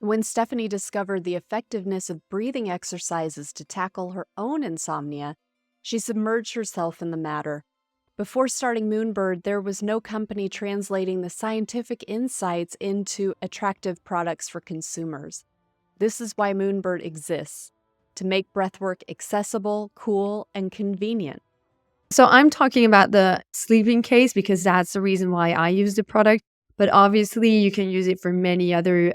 When Stefanie discovered the effectiveness of breathing exercises to tackle her own insomnia, she submerged herself in the matter. Before starting Moonbird, there was no company translating the scientific insights into attractive products for consumers. This is why Moonbird exists, to make breathwork accessible, cool, and convenient. So I'm talking about the sleeping case because that's the reason why I use the product. But obviously you can use it for many other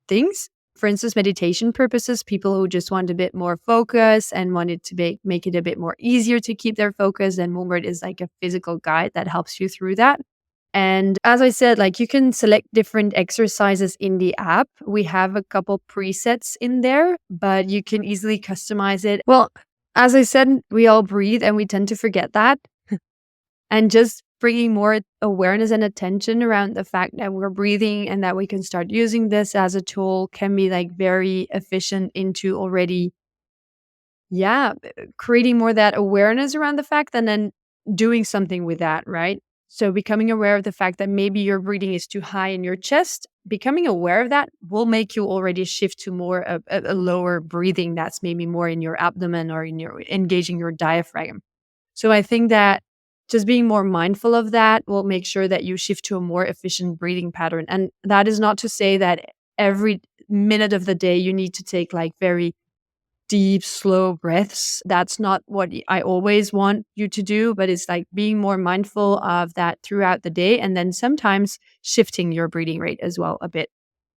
things. For instance, meditation purposes, people who just want a bit more focus and wanted to make it a bit more easier to keep their focus. And Moonbird is like a physical guide that helps you through that. And as I said, like you can select different exercises in the app. We have a couple presets in there, but you can easily customize it. Well, as I said, we all breathe and we tend to forget that. And just bringing more awareness and attention around the fact that we're breathing and that we can start using this as a tool can be like very efficient into already, creating more that awareness around the fact and then doing something with that, right? So becoming aware of the fact that maybe your breathing is too high in your chest, becoming aware of that will make you already shift to more a lower breathing that's maybe more in your abdomen or in your engaging your diaphragm. So I think that just being more mindful of that will make sure that you shift to a more efficient breathing pattern. And that is not to say that every minute of the day you need to take like very deep, slow breaths. That's not what I always want you to do, but it's like being more mindful of that throughout the day and then sometimes shifting your breathing rate as well a bit.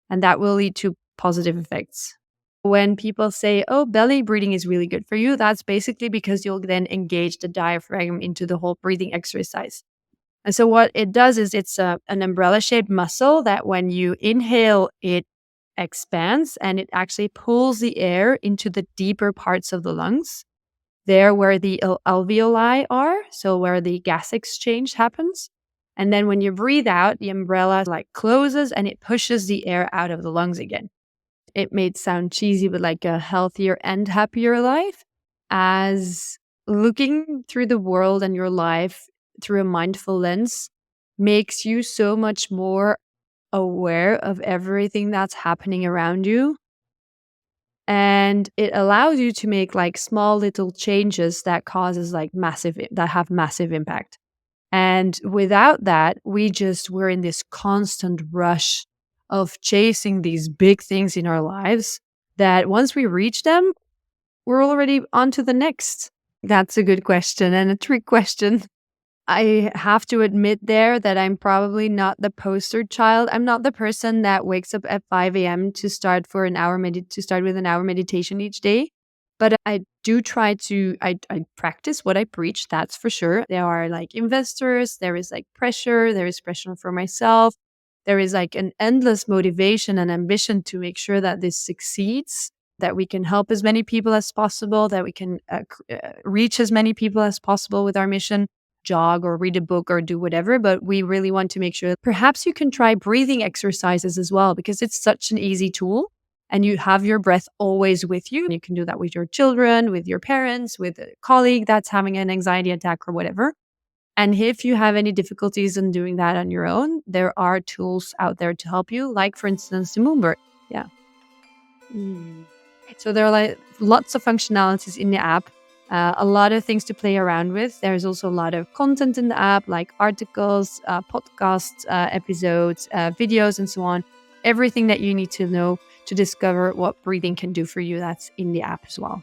And that will lead to positive effects. When people say, oh, belly breathing is really good for you, that's basically because you'll then engage the diaphragm into the whole breathing exercise. And so what it does is it's an umbrella shaped muscle that when you inhale, it expands and it actually pulls the air into the deeper parts of the lungs, there where the alveoli are, so where the gas exchange happens. And then when you breathe out, the umbrella like closes and it pushes the air out of the lungs again. It may sound cheesy, but like a healthier and happier life, as looking through the world and your life through a mindful lens makes you so much more aware of everything that's happening around you. And it allows you to make like small little changes that have massive impact. And without that, we're in this constant rush of chasing these big things in our lives that once we reach them, we're already on to the next. That's a good question and a trick question. I have to admit there that I'm probably not the poster child. I'm not the person that wakes up at 5 a.m. to start with an hour meditation each day. But I do try to, I practice what I preach, that's for sure. There are like investors, there is like pressure, there is pressure for myself. There is like an endless motivation and ambition to make sure that this succeeds, that we can help as many people as possible, that we can reach as many people as possible with our mission, jog or read a book or do whatever. But we really want to make sure that perhaps you can try breathing exercises as well, because it's such an easy tool. And you have your breath always with you. You can do that with your children, with your parents, with a colleague that's having an anxiety attack or whatever. And if you have any difficulties in doing that on your own, there are tools out there to help you, like, for instance, the Moonbird. Yeah. So there are like lots of functionalities in the app, a lot of things to play around with. There's also a lot of content in the app, like articles, podcasts, episodes, videos, and so on. Everything that you need to know to discover what breathing can do for you, that's in the app as well.